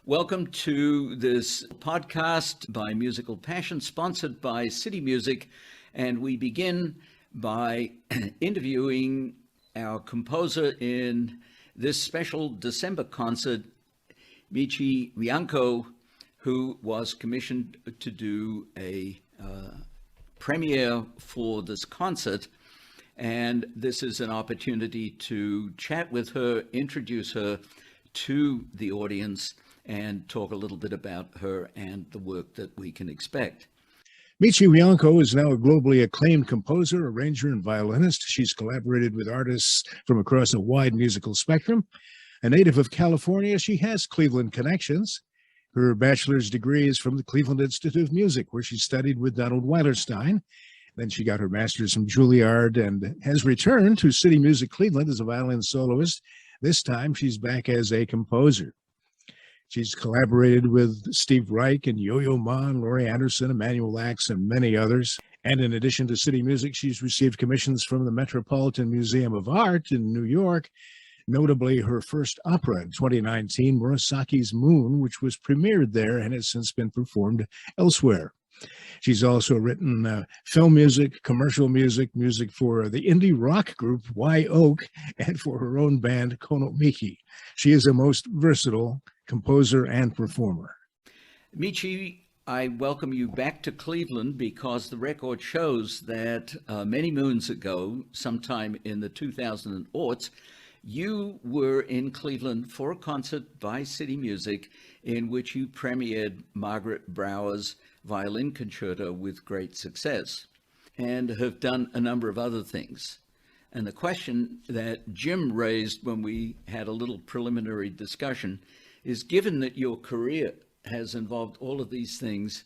Welcome to this podcast by Musical Passion, sponsored by CityMusic. And we begin by interviewing our composer in this special December concert, Michi Wiancko, who was commissioned to do a premiere for this concert. And this is an opportunity to chat with her, introduce her to the audience, and talk a little bit about her and the work that we can expect. Michi Wiancko is now a globally acclaimed composer, arranger, and violinist. She's collaborated with artists from across a wide musical spectrum. A native of California, she has Cleveland connections. Her bachelor's degree is from the Cleveland Institute of Music, where she studied with Donald Weilerstein. Then she got her master's from Juilliard and has returned to CityMusic Cleveland as a violin soloist. This time, she's back as a composer. She's collaborated with Steve Reich and Yo-Yo Ma, Laurie Anderson, Emmanuel Axe, and many others. And in addition to CityMusic, she's received commissions from the Metropolitan Museum of Art in New York, notably her first opera in 2019, Murasaki's Moon, which was premiered there and has since been performed elsewhere. She's also written film music, commercial music, music for the indie rock group Y Oak, and for her own band, Kono Miki. She is a most versatile composer and performer. Michi, I welcome you back to Cleveland because the record shows that many moons ago, sometime in the 2000 aughts, you were in Cleveland for a concert by CityMusic in which you premiered Margaret Brower's violin concerto with great success, and have done a number of other things. And the question that Jim raised when we had a little preliminary discussion is, given that your career has involved all of these things,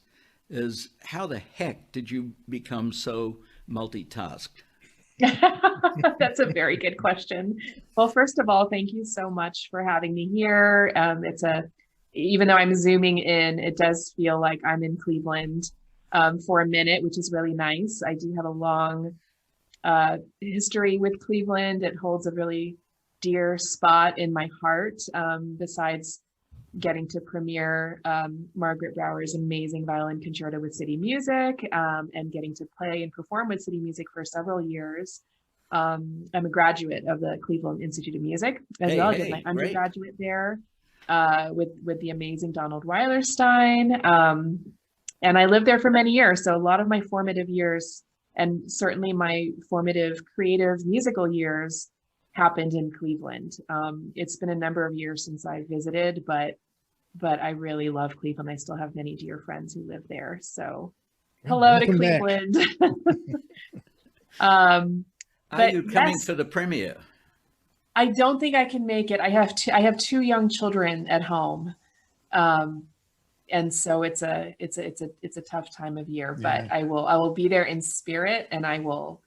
is how the heck did you become so multitasked? That's a very good question. Well, first of all, thank you so much for having me here. Even though I'm zooming in, it does feel like I'm in Cleveland for a minute, which is really nice. I do have a long history with Cleveland. It holds a really dear spot in my heart, besides getting to premiere Margaret Brower's amazing violin concerto with CityMusic, and getting to play and perform with CityMusic for several years. I'm a graduate of the Cleveland Institute of Music as well. I did my undergraduate there with the amazing Donald Weilerstein. And I lived there for many years. So a lot of my formative years, and certainly my formative creative musical years, happened in Cleveland. It's been a number of years since I visited, but I really love Cleveland. I still have many dear friends who live there. So hello to Cleveland. Are you coming for the premiere? I don't think I can make it. I have two young children at home. And so it's a tough time of year, but I will be there in spirit, and I will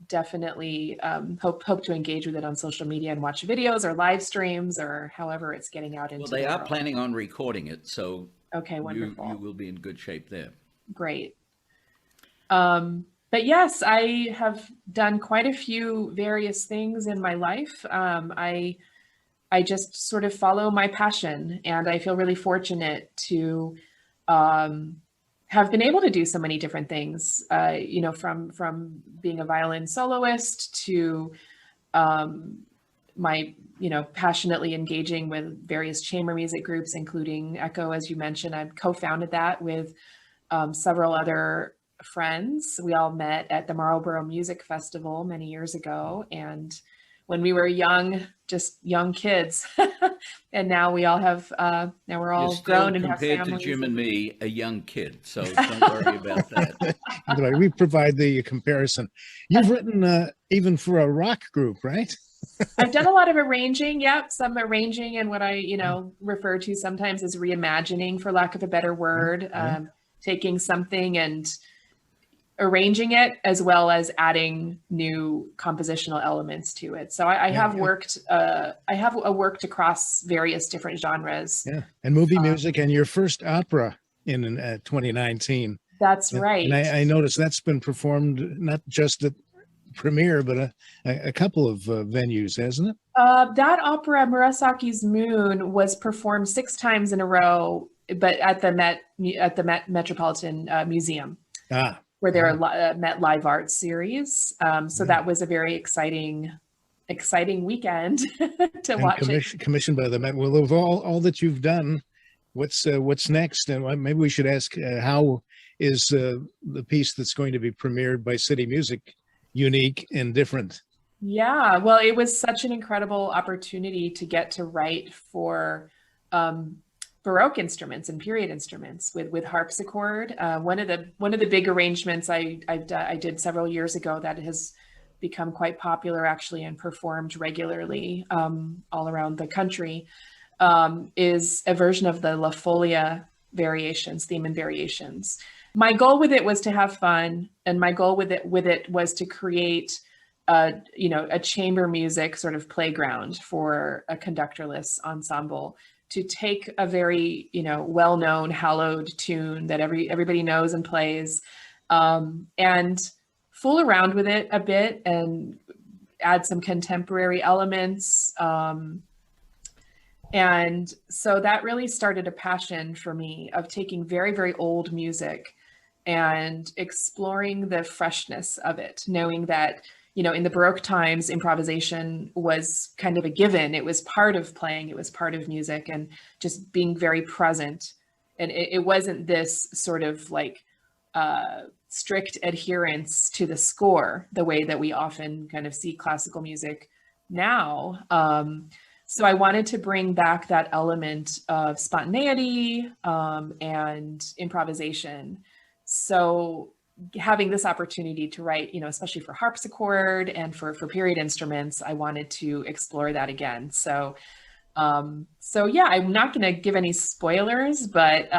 definitely hope to engage with it on social media and watch videos or live streams or however it's getting out into the world. Well, they are planning on recording it, so okay, wonderful. You will be in good shape there. Great. But yes, I have done quite a few various things in my life. I just sort of follow my passion, and I feel really fortunate to have been able to do so many different things, from being a violin soloist to my, passionately engaging with various chamber music groups, including Echo, as you mentioned. I've co-founded that with several other friends. We all met at the Marlboro Music Festival many years ago, and when we were just young kids, and now we all have, now we're all grown and have families. Compared to Jim and me, a young kid, so don't worry about that. We provide the comparison. You've written even for a rock group, right? I've done a lot of arranging. Yep, some arranging, and what I, refer to sometimes as reimagining, for lack of a better word, taking something and arranging it, as well as adding new compositional elements to it. So I have worked across various different genres. Yeah, and movie music, and your first opera in 2019. That's right. And I noticed that's been performed not just at premiere, but a couple of venues, hasn't it? That opera, Murasaki's Moon, was performed 6 times in a row, but at the Metropolitan Museum, where there are Met Live Arts series. So that was a very exciting weekend to watch it. Commissioned by the Met. Well, of all that you've done, what's next? And maybe we should ask, how is the piece that's going to be premiered by CityMusic unique and different? Yeah, well, it was such an incredible opportunity to get to write for Baroque instruments and period instruments with harpsichord. One of the big arrangements I did several years ago that has become quite popular actually and performed regularly all around the country is a version of the La Folia variations, theme and variations. My goal with it was to have fun, and my goal with it was to create a chamber music sort of playground for a conductorless ensemble to take a very, well-known hallowed tune that everybody knows and plays, and fool around with it a bit and add some contemporary elements. And so that really started a passion for me of taking very, very old music and exploring the freshness of it, knowing that, in the Baroque times, improvisation was kind of a given. It was part of playing, it was part of music, and just being very present. And it wasn't this sort of like strict adherence to the score, the way that we often kind of see classical music now. So I wanted to bring back that element of spontaneity and improvisation. So having this opportunity to write, especially for harpsichord and for period instruments, I wanted to explore that again. So yeah, I'm not going to give any spoilers, but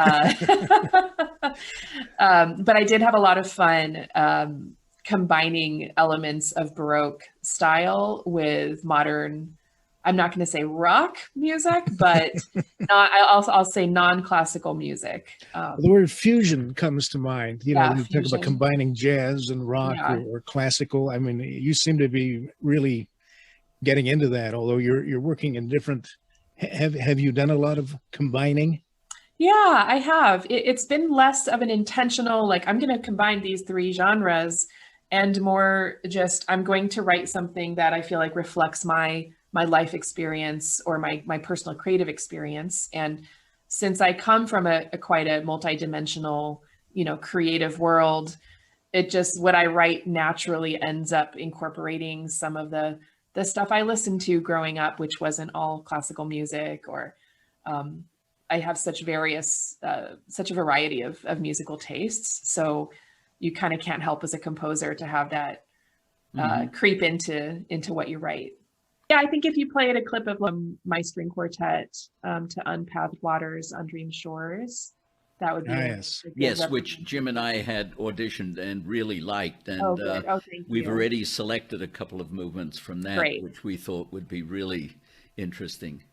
but I did have a lot of fun combining elements of Baroque style with modern. I'm not going to say rock music, but I'll say non-classical music. The word fusion comes to mind. You talk about combining jazz and rock or classical. I mean, you seem to be really getting into that, although you're working in different. Have you done a lot of combining? Yeah, I have. It's been less of an intentional, like, I'm going to combine these 3 genres, and more just, I'm going to write something that I feel like reflects my life experience or my personal creative experience. And since I come from a quite a multidimensional, creative world, it just, what I write naturally ends up incorporating some of the stuff I listened to growing up, which wasn't all classical music, or I have such a variety of musical tastes. So you kind of can't help as a composer to have that creep into what you write. Yeah, I think if you played a clip of my string quartet to Unpathed Waters, Undreamed Shores, that would be yes, which Jim and I had auditioned and really liked, and we've already selected a couple of movements from that, which we thought would be really interesting.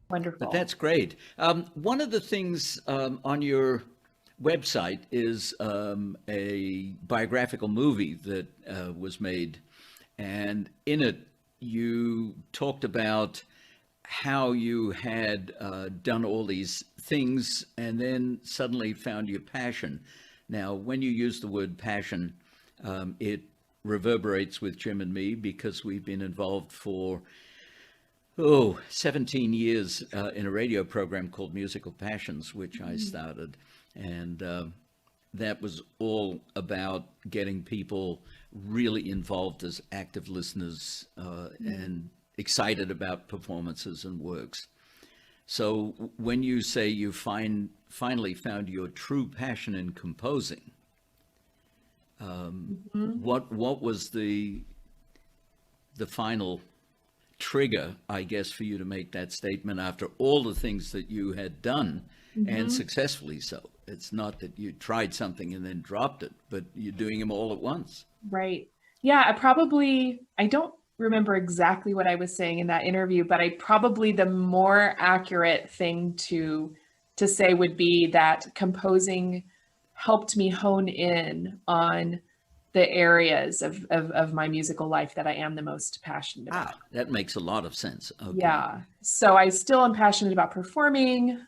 Wonderful. But that's great. One of the things on your website is a biographical movie that was made, and in it you talked about how you had done all these things and then suddenly found your passion. Now, when you use the word passion, it reverberates with Jim and me because we've been involved for 17 years in a radio program called Musical Passions, which I started. And that was all about getting people really involved as active listeners and excited about performances and works. So when you say you finally found your true passion in composing, what was the final trigger, I guess, for you to make that statement after all the things that you had done and successfully so? It's not that you tried something and then dropped it, but you're doing them all at once. Right. Yeah, I don't remember exactly what I was saying in that interview, but probably the more accurate thing to say would be that composing helped me hone in on the areas of my musical life that I am the most passionate about. That makes a lot of sense. Okay. Yeah. So I still am passionate about performing,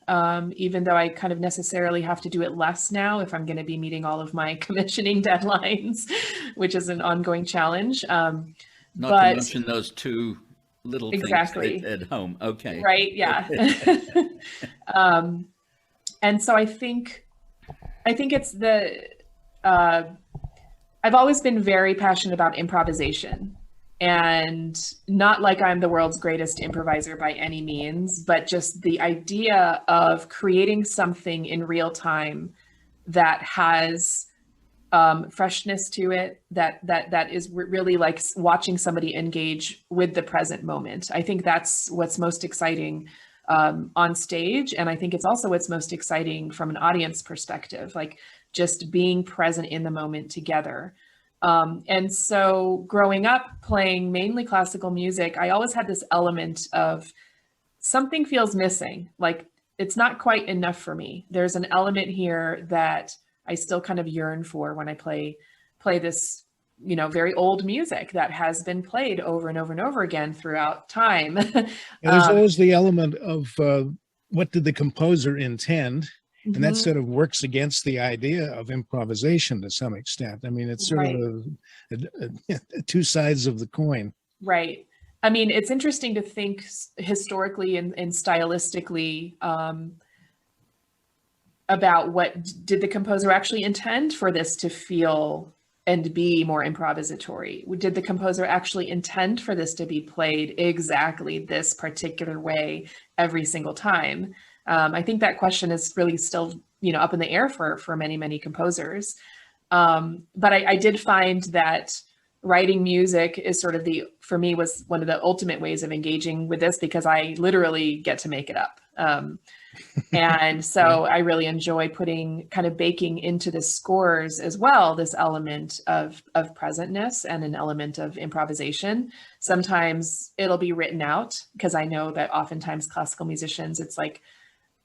even though I kind of necessarily have to do it less now if I'm going to be meeting all of my commissioning deadlines, which is an ongoing challenge. Not to mention those two little things at home. Okay. Right. Yeah. And so I think it's I've always been very passionate about improvisation, and not like I'm the world's greatest improviser by any means, but just the idea of creating something in real time that has freshness to it, that is really like watching somebody engage with the present moment. I think that's what's most exciting on stage. And I think it's also what's most exciting from an audience perspective, like just being present in the moment together. And so growing up playing mainly classical music, I always had this element of something feels missing. Like it's not quite enough for me. There's an element here that I still kind of yearn for when I play this, very old music that has been played over and over and over again throughout time. There's always the element of what did the composer intend? And that sort of works against the idea of improvisation to some extent. I mean, it's sort of two sides of the coin. Right. I mean, it's interesting to think historically and stylistically about what did the composer actually intend for this to feel and be more improvisatory? Did the composer actually intend for this to be played exactly this particular way every single time? I think that question is really still, up in the air for many, many composers. But I did find that writing music is sort of for me, was one of the ultimate ways of engaging with this, because I literally get to make it up. And so I really enjoy baking into the scores as well, this element of presentness and an element of improvisation. Sometimes it'll be written out, because I know that oftentimes classical musicians, it's like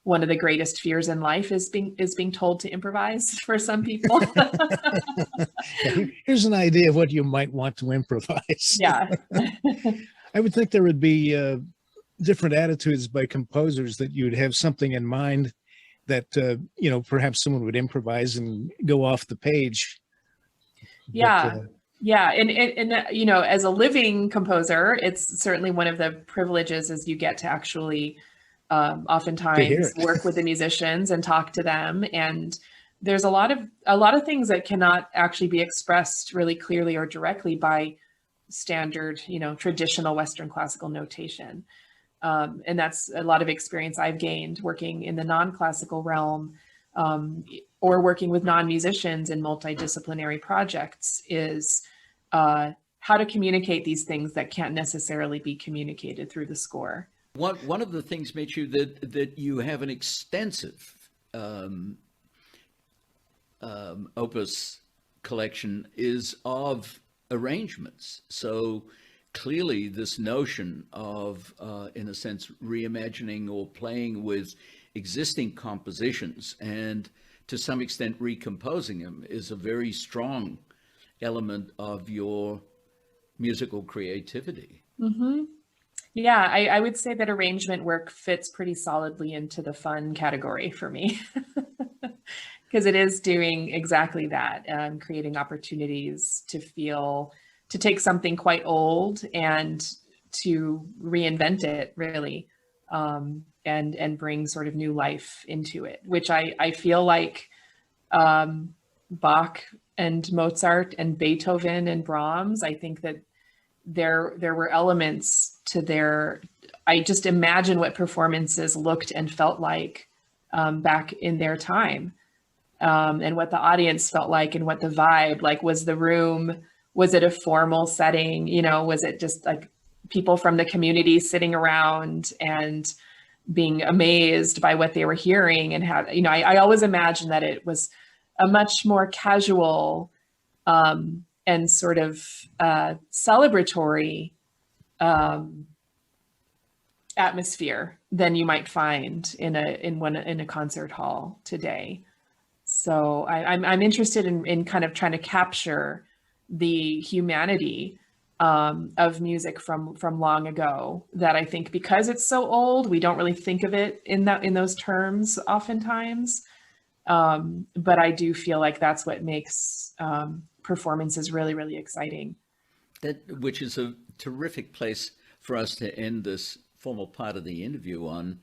one of the greatest fears in life is being told to improvise for some people. Here's an idea of what you might want to improvise. Yeah. I would think there would be different attitudes by composers, that you'd have something in mind that, perhaps someone would improvise and go off the page. Yeah. Yeah. And as a living composer, it's certainly one of the privileges is you get to actually oftentimes work with the musicians and talk to them. And there's a lot of things that cannot actually be expressed really clearly or directly by standard, traditional Western classical notation. And that's a lot of experience I've gained working in the non-classical realm, or working with non-musicians in multidisciplinary projects, is how to communicate these things that can't necessarily be communicated through the score. One of the things, Michi, that you have an extensive opus collection is of arrangements. So clearly this notion of, in a sense, reimagining or playing with existing compositions and to some extent recomposing them is a very strong element of your musical creativity. Mm-hmm. Yeah, I would say that arrangement work fits pretty solidly into the fun category for me. Because it is doing exactly that, creating opportunities to take something quite old and to reinvent it, really, and bring sort of new life into it, which I feel like Bach and Mozart and Beethoven and Brahms, I think that there were elements to their, I just imagine what performances looked and felt like back in their time, and what the audience felt like and what the vibe, like, was the room, was it a formal setting, was it just like people from the community sitting around and being amazed by what they were hearing, and how, I always imagine that it was a much more casual and sort of celebratory atmosphere than you might find in a concert hall today. So I'm interested in kind of trying to capture the humanity of music from long ago, that I think because it's so old, we don't really think of it in those terms oftentimes. But I do feel like that's what makes performances really, really exciting. Which is a terrific place for us to end this formal part of the interview on,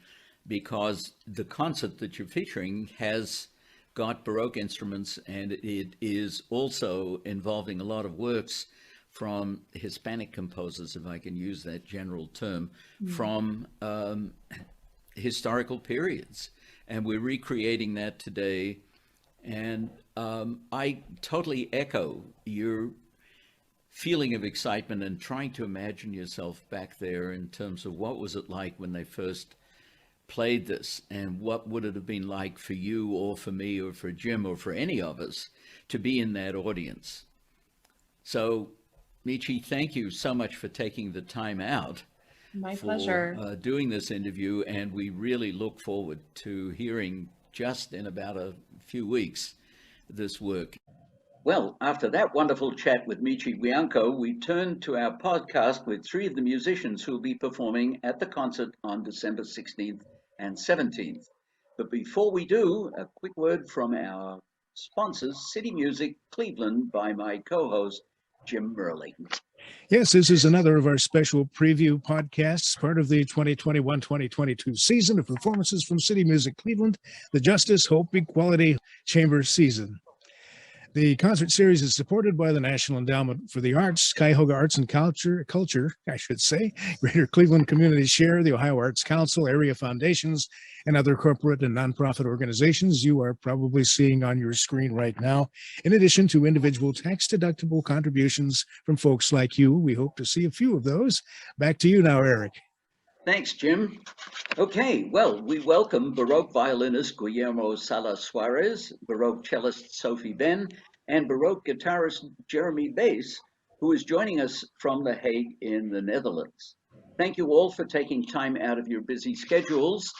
because the concert that you're featuring has got Baroque instruments, and it is also involving a lot of works from Hispanic composers, if I can use that general term, from historical periods. And we're recreating that today. And I totally echo your feeling of excitement and trying to imagine yourself back there in terms of what was it like when they first played this, and what would it have been like for you or for me or for Jim or for any of us to be in that audience. So, Michi, thank you so much for taking the time out. My pleasure. Doing this interview, and we really look forward to hearing just in about a few weeks this work. Well, after that wonderful chat with Michi Wiancko, we turn to our podcast with three of the musicians who will be performing at the concert on December 16th and 17th. But before we do, a quick word from our sponsors, CityMusic Cleveland, by my co-host, Jim Mehrling. Yes, this is another of our special preview podcasts, part of the 2021-2022 season of performances from CityMusic Cleveland, the Justice, Hope, Equality Chamber season. The concert series is supported by the National Endowment for the Arts, Cuyahoga Arts and Culture, Greater Cleveland Community Share, the Ohio Arts Council, area foundations, and other corporate and nonprofit organizations you are probably seeing on your screen right now. In addition to individual tax-deductible contributions from folks like you, we hope to see a few of those. Back to you now, Eric. Thanks, Jim. Okay, well, we welcome Baroque violinist Guillermo Salas-Suarez, Baroque cellist Sophie Benn, and Baroque guitarist Jeremy Bass, who is joining us from The Hague in the Netherlands. Thank you all for taking time out of your busy schedules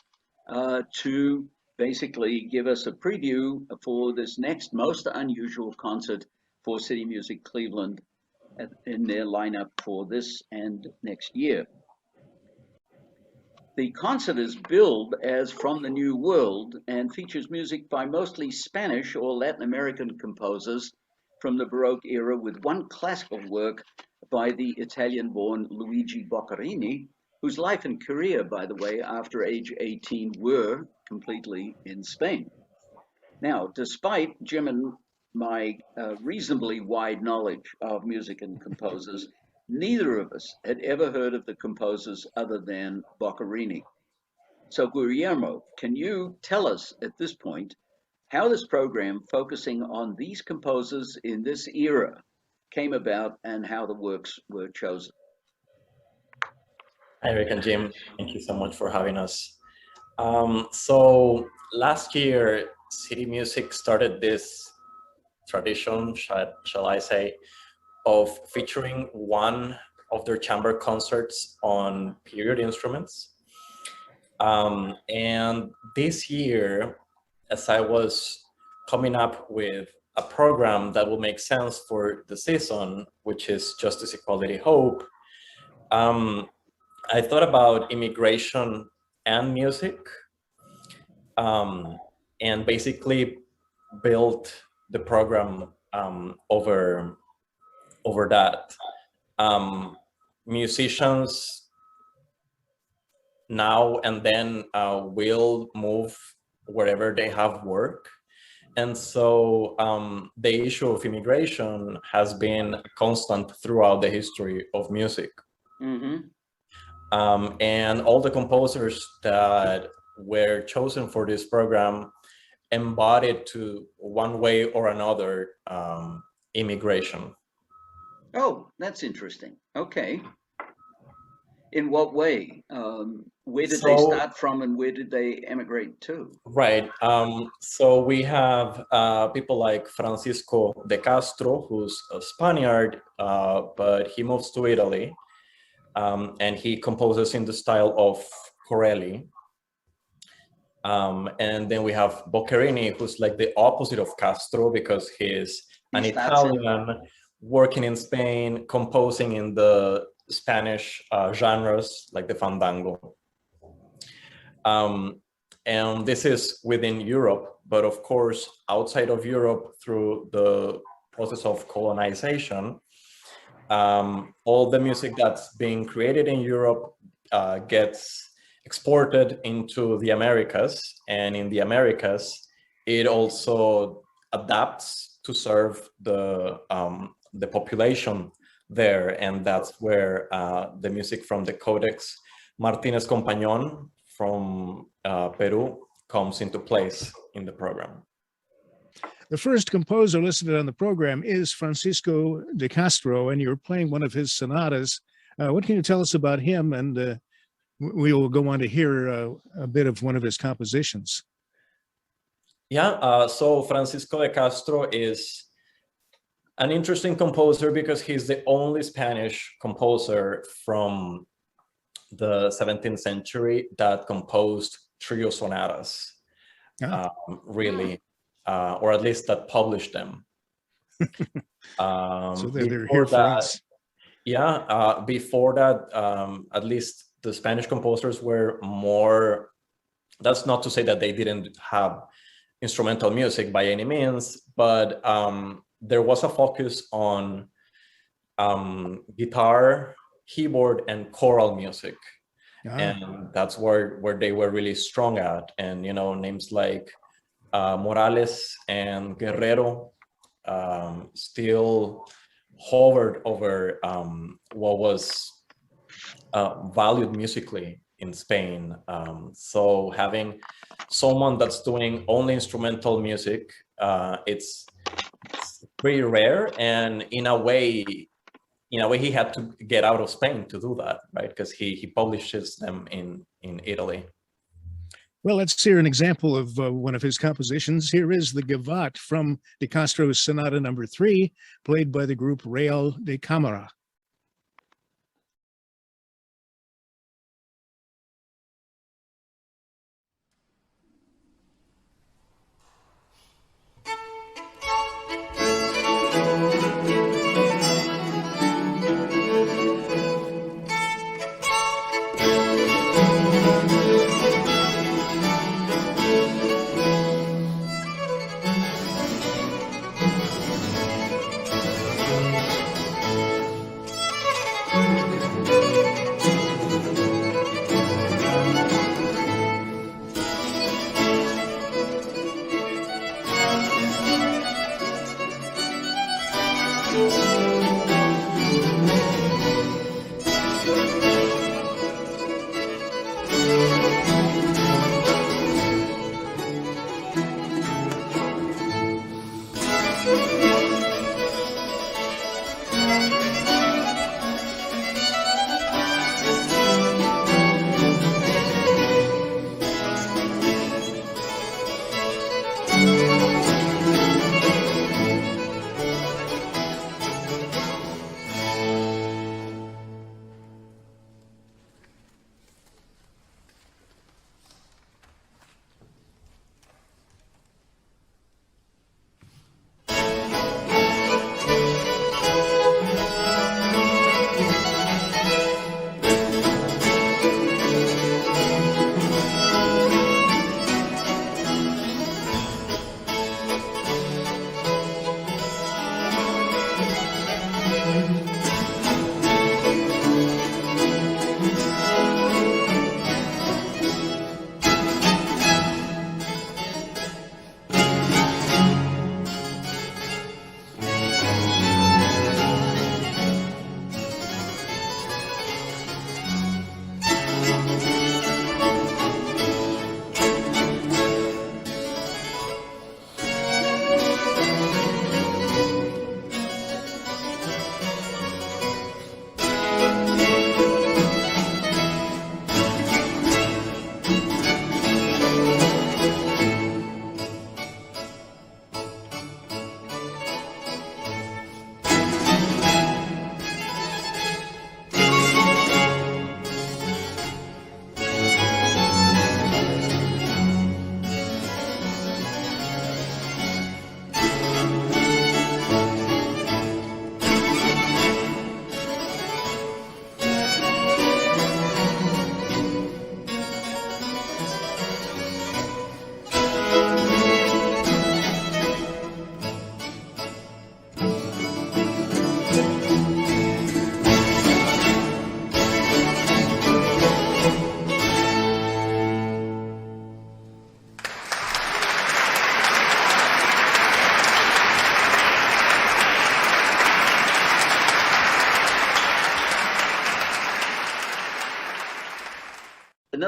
to basically give us a preview for this next most unusual concert for CityMusic Cleveland in their lineup for this and next year. The concert is billed as From the New World and features music by mostly Spanish or Latin American composers from the Baroque era, with one classical work by the Italian-born Luigi Boccarini, whose life and career, by the way, after age 18 were completely in Spain. Now, despite Jim and my reasonably wide knowledge of music and composers, neither of us had ever heard of the composers other than Boccarini. So Guillermo, can you tell us at this point how this program focusing on these composers in this era came about and how the works were chosen? Hi, Eric and Jim. Thank you so much for having us. So last year, CityMusic started this tradition, shall I say, of featuring one of their chamber concerts on period instruments. And this year, as I was coming up with a program that will make sense for the season, which is Justice, Equality, Hope, I thought about immigration and music, and basically built the program over that. Musicians now and then will move wherever they have work. And so the issue of immigration has been constant throughout the history of music. Mm-hmm. And all the composers that were chosen for this program embodied to one way or another immigration. Oh, that's interesting. Okay. In what way? Where did they start from and where did they emigrate to? Right. So we have people like Francisco de Castro, who's a Spaniard, but he moves to Italy, and he composes in the style of Corelli. And then we have Boccarini, who's like the opposite of Castro because he's an Italian working in Spain, composing in the Spanish genres like the Fandango. And this is within Europe, but of course, outside of Europe through the process of colonization, all the music that's being created in Europe gets exported into the Americas, and in the Americas, it also adapts to serve the population there, and that's where the music from the Codex Martinez Compagnon from Peru comes into place in the program. The first composer listed on the program is Francisco de Castro, and you're playing one of his sonatas. What can you tell us about him? And we will go on to hear a bit of one of his compositions. Yeah, so Francisco de Castro is an interesting composer because he's the only Spanish composer from the 17th century that composed trio sonatas, really, or at least that published them. So they're here for us. Yeah, before that, at least the Spanish composers were more, that's not to say that they didn't have instrumental music by any means, but there was a focus on guitar, keyboard, and choral music. And that's where they were really strong at. And, you know, names like Morales and Guerrero still hovered over what was valued musically in Spain. So having someone that's doing only instrumental music, it's pretty rare, and in a way he had to get out of Spain to do that, right? Because he publishes them in Italy. Well, let's hear an example of one of his compositions. Here is the Gavotte from De Castro's Sonata Number 3, played by the group Real de Camara.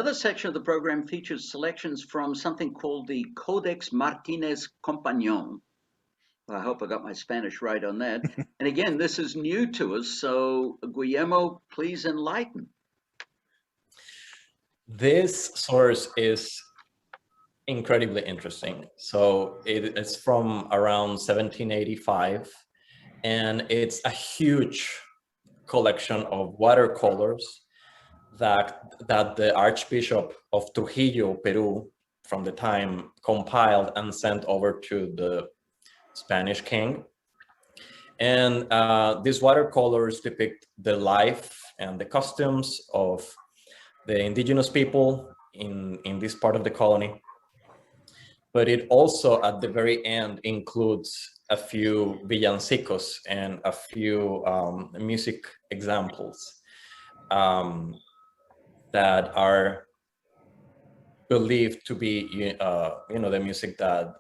Another section of the program features selections from something called the Codex Martinez Compagnon. I hope I got my Spanish right on that. And again, this is new to us, so Guillermo, please enlighten. This source is incredibly interesting. So it's from around 1785, and it's a huge collection of watercolors that the Archbishop of Trujillo, Peru, from the time compiled and sent over to the Spanish king. And these watercolors depict the life and the customs of the indigenous people in this part of the colony. But it also, at the very end, includes a few villancicos and a few music examples that are believed to be, the music that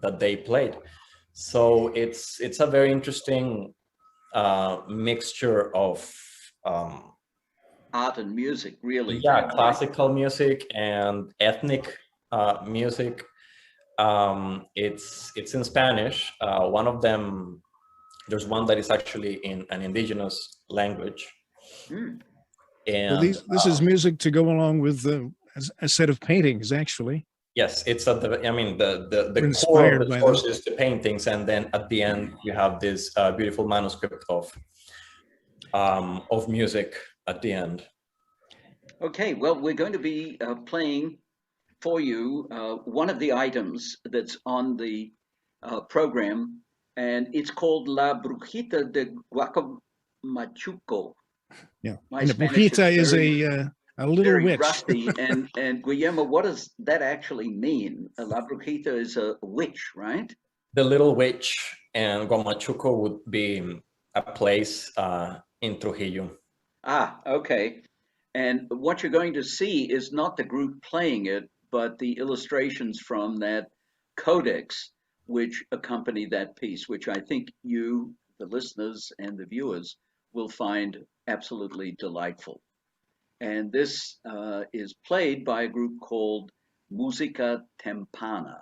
that they played. So it's a very interesting mixture of art and music, really. Yeah, classical music and ethnic music. It's in Spanish. One of them, there's one that is actually in an indigenous language. And well, this is music to go along with a set of paintings, actually. Yes, it's at the, I mean, the core of the source is the paintings, and then at the end you have this beautiful manuscript of music at the end. Okay, well, we're going to be playing for you one of the items that's on the program, and it's called La Brujita de Guacamachuco. Yeah, and the Brujita is a little very witch. Rusty. And Guillermo, what does that actually mean? La Brujita is a witch, right? The little witch, and Guamachuco would be a place in Trujillo. Ah, okay. And what you're going to see is not the group playing it, but the illustrations from that codex which accompany that piece, which I think you, the listeners and the viewers, will find absolutely delightful. And this is played by a group called Musica Tempana.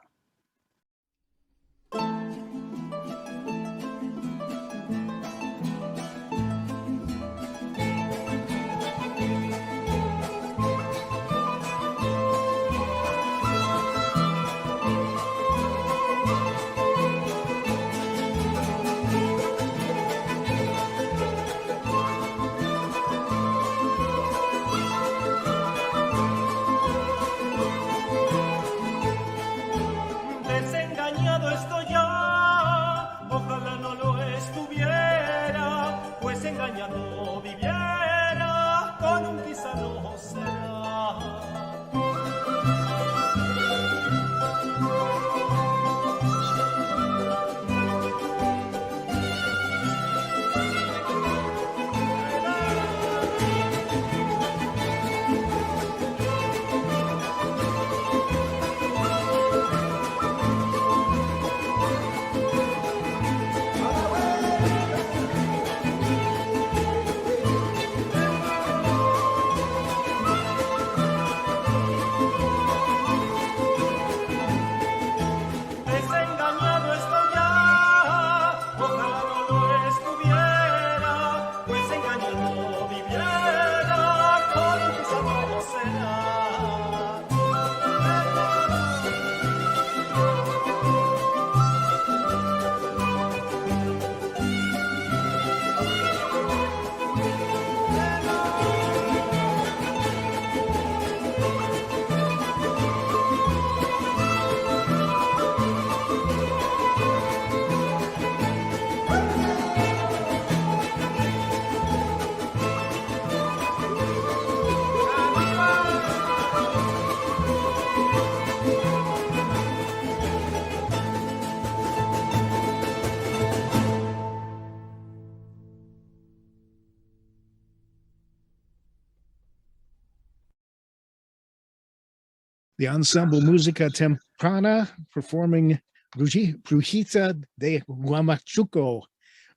The ensemble Musica Tempana performing Brujita de Guamachuco,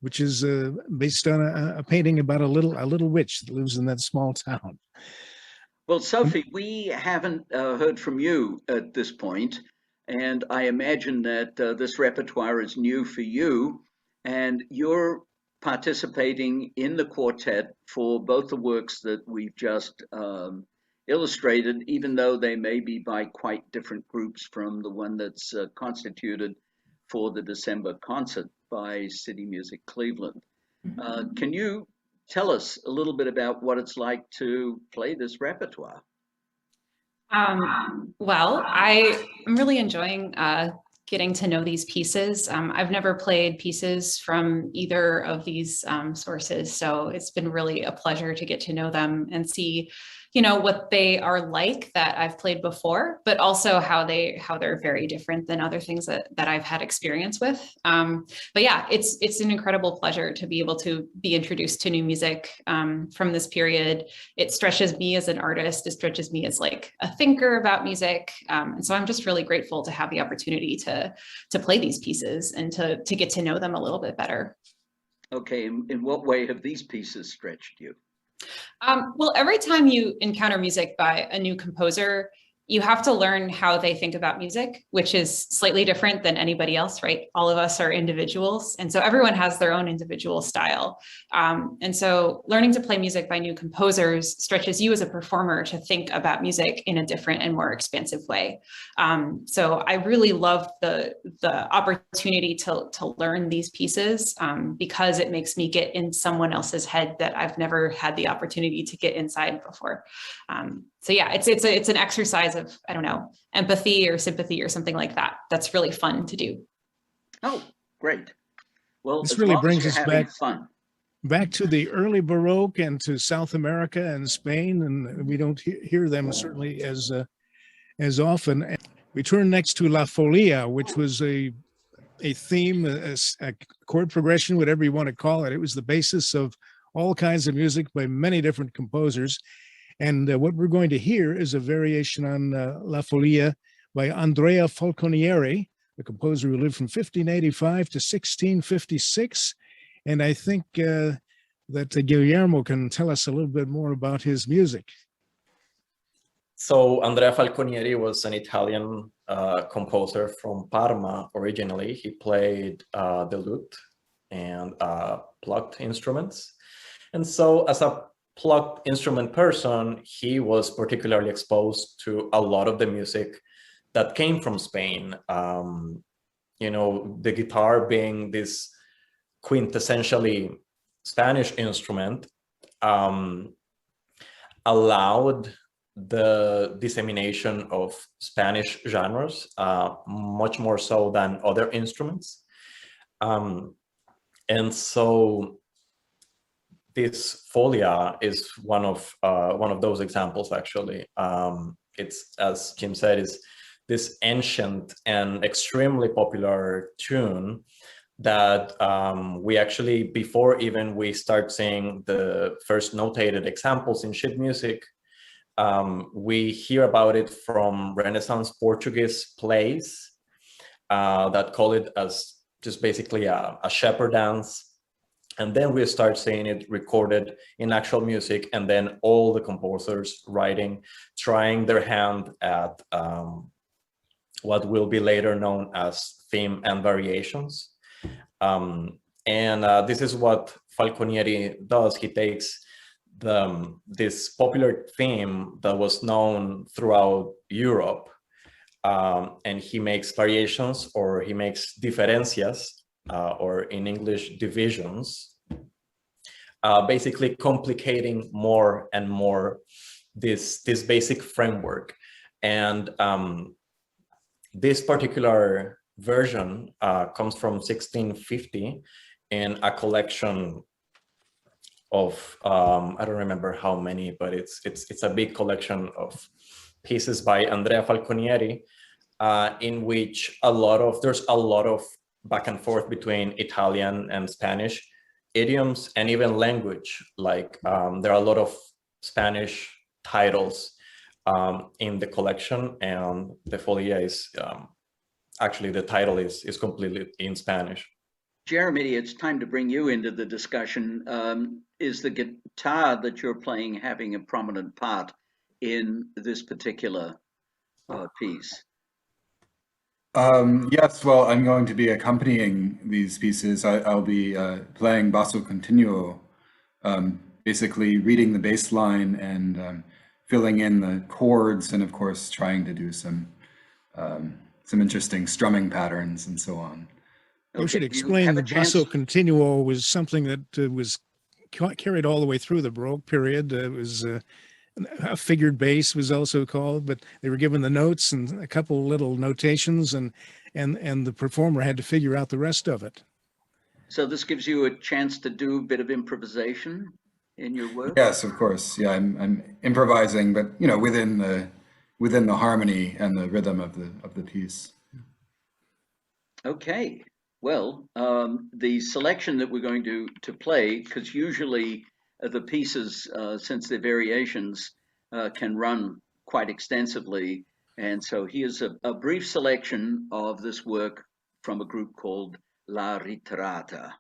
which is based on a painting about a little witch that lives in that small town. Well, Sophie, we haven't heard from you at this point, and I imagine that this repertoire is new for you, and you're participating in the quartet for both the works that we've just illustrated, even though they may be by quite different groups from the one that's constituted for the December concert by City Music Cleveland. Can you tell us a little bit about what it's like to play this repertoire? Well, I'm really enjoying getting to know these pieces. I've never played pieces from either of these sources, so it's been really a pleasure to get to know them and see, what they are like that I've played before, but also how they're very different than other things that I've had experience with. But yeah, it's an incredible pleasure to be able to be introduced to new music from this period. It stretches me as an artist. It stretches me as like a thinker about music. And so I'm just really grateful to have the opportunity to play these pieces and to get to know them a little bit better. Okay, in what way have these pieces stretched you? Well, every time you encounter music by a new composer, you have to learn how they think about music, which is slightly different than anybody else, right? All of us are individuals. And so everyone has their own individual style. And so learning to play music by new composers stretches you as a performer to think about music in a different and more expansive way. So I really love the opportunity to learn these pieces because it makes me get in someone else's head that I've never had the opportunity to get inside before. So yeah, it's an exercise of, I don't know, empathy or sympathy or something like that. That's really fun to do. Oh, great. Well, This as really long as brings you're us having fun. back to the early Baroque and to South America and Spain, and we don't hear them certainly as often. We turn next to La Folia, which was a theme, a chord progression, whatever you want to call it. It was the basis of all kinds of music by many different composers. And what we're going to hear is a variation on La Folia by Andrea Falconieri, a composer who lived from 1585 to 1656. And I think that Guillermo can tell us a little bit more about his music. So Andrea Falconieri was an Italian composer from Parma originally. He played the lute and plucked instruments. And so as a plucked instrument person, he was particularly exposed to a lot of the music that came from Spain. The guitar being this quintessentially Spanish instrument allowed the dissemination of Spanish genres, much more so than other instruments. And so this Folia is one of those examples, actually. It's, as Jim said, is this ancient and extremely popular tune that we actually, before even we start seeing the first notated examples in sheet music, we hear about it from Renaissance Portuguese plays that call it as just basically a shepherd dance. And then we start seeing it recorded in actual music, and then all the composers trying their hand at what will be later known as theme and variations. This is what Falconieri does. He takes this popular theme that was known throughout Europe, and he makes variations, or he makes diferencias, or in English, divisions, basically complicating more and more this basic framework. And this particular version comes from 1650 in a collection of, I don't remember how many, but it's a big collection of pieces by Andrea Falconieri, in which there's a lot of back and forth between Italian and Spanish idioms and even language. Like there are a lot of Spanish titles in the collection, and the Folia is actually, the title is completely in Spanish. Jeremy, it's time to bring you into the discussion. Is the guitar that you're playing having a prominent part in this particular piece? Yes, well, I'm going to be accompanying these pieces. I'll be playing basso continuo, basically reading the bass line and filling in the chords, and of course trying to do some interesting strumming patterns and so on. We should explain the basso continuo was something that was carried all the way through the Baroque period. It was a figured bass was also called, but they were given the notes and a couple little notations, and the performer had to figure out the rest of it. So this gives you a chance to do a bit of improvisation in your work? Yes, of course. Yeah, I'm improvising, but you know, within the harmony and the rhythm of the piece. Okay. Well, the selection that we're going to play, because usually the pieces, since they're variations, can run quite extensively. And so here's a brief selection of this work from a group called La Ritarata.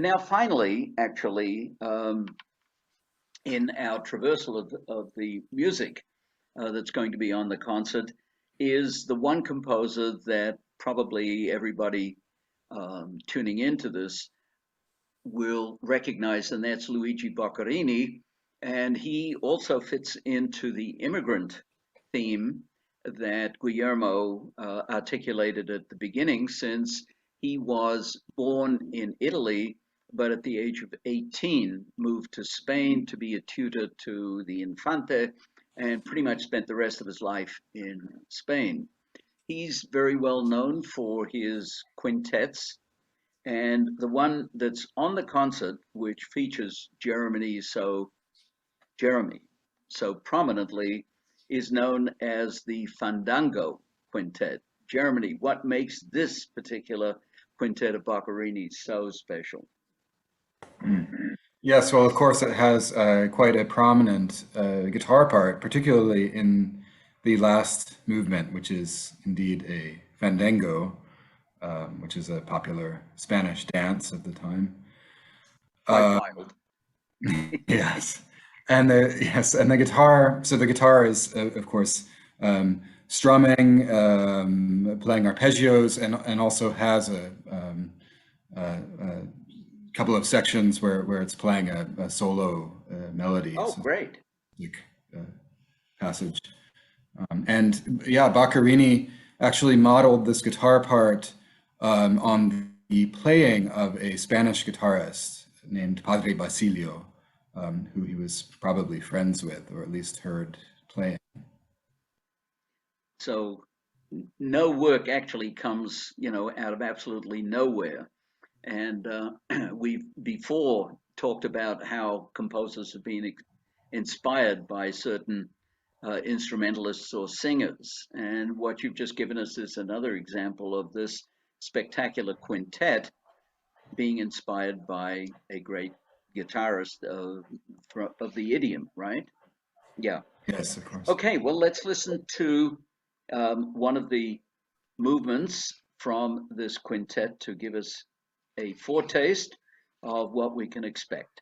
And now finally, actually, in our traversal of the music that's going to be on the concert is the one composer that probably everybody tuning into this will recognize, and that's Luigi Boccarini. And he also fits into the immigrant theme that Guillermo articulated at the beginning, since he was born in Italy, but at the age of 18 moved to Spain to be a tutor to the Infante and pretty much spent the rest of his life in Spain. He's very well known for his quintets, and the one that's on the concert, which features Jeremy so prominently, is known as the Fandango Quintet. Jeremy, what makes this particular quintet of Boccarini so special? Yes, well, of course, it has quite a prominent guitar part, particularly in the last movement, which is indeed a fandango, which is a popular Spanish dance of the time. Quite wild. Yes, and the guitar. So the guitar is, of course, strumming, playing arpeggios, and also has a couple of sections where it's playing a solo melody. Oh, great. Passage. And yeah, Boccarini actually modeled this guitar part on the playing of a Spanish guitarist named Padre Basilio, who he was probably friends with, or at least heard playing. So no work actually comes, out of absolutely nowhere. And we've before talked about how composers have been inspired by certain instrumentalists or singers. And what you've just given us is another example of this spectacular quintet being inspired by a great guitarist of the idiom, right? Yeah. Yes, of course. Okay, well, let's listen to one of the movements from this quintet to give us a foretaste of what we can expect.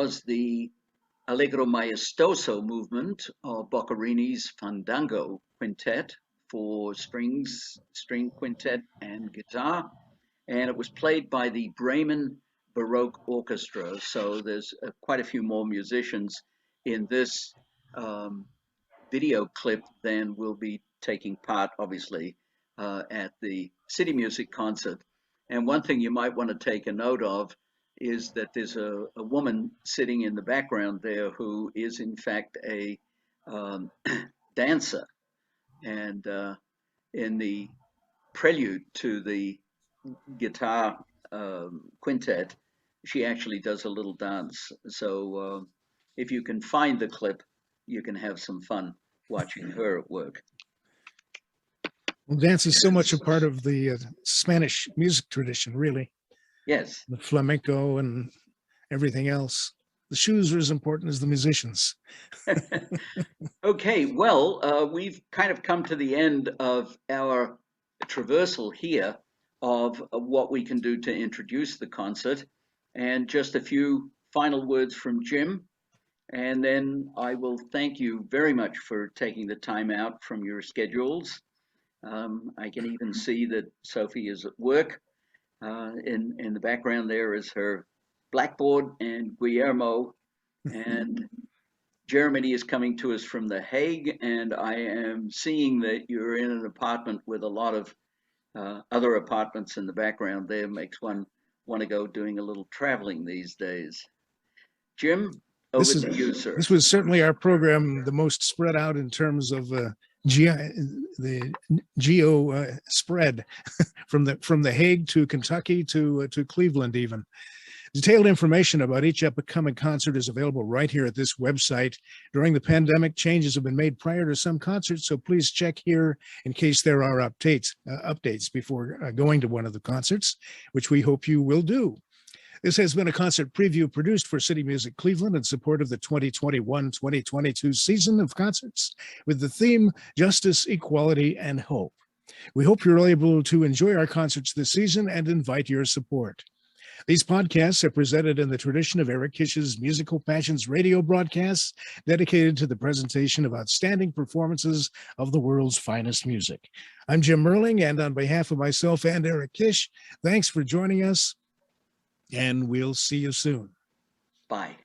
was the Allegro Maestoso movement of Boccarini's Fandango Quintet for strings, string quintet, and guitar. And it was played by the Bremen Baroque Orchestra. So there's quite a few more musicians in this video clip than will be taking part, obviously, at the CityMusic concert. And one thing you might want to take a note of is that there's a woman sitting in the background there who is in fact a dancer. And in the prelude to the guitar quintet, she actually does a little dance. So if you can find the clip, you can have some fun watching her at work. Well, dance is so much a part of the Spanish music tradition, really. Yes. The flamenco and everything else. The shoes are as important as the musicians. Okay, well, we've kind of come to the end of our traversal here of what we can do to introduce the concert, and just a few final words from Jim. And then I will thank you very much for taking the time out from your schedules. I can even see that Sophie is at work. In the background there is her blackboard, and Guillermo and Germany is coming to us from The Hague, and I am seeing that you're in an apartment with a lot of other apartments in the background there. Makes one want to go doing a little traveling these days. Jim, over to you, sir. This was certainly our program, the most spread out in terms of the geo spread from the Hague to Kentucky to Cleveland even. Detailed information about each upcoming concert is available right here at this website. During the pandemic, changes have been made prior to some concerts, so please check here in case there are updates before going to one of the concerts, which we hope you will do. This has been a concert preview produced for CityMusic Cleveland in support of the 2021-2022 season of concerts with the theme Justice, Equality, and Hope. We hope you're able to enjoy our concerts this season and invite your support. These podcasts are presented in the tradition of Eric Kisch's Musical Passions radio broadcasts, dedicated to the presentation of outstanding performances of the world's finest music. I'm Jim Mehrling, and on behalf of myself and Eric Kisch, thanks for joining us, and we'll see you soon. Bye.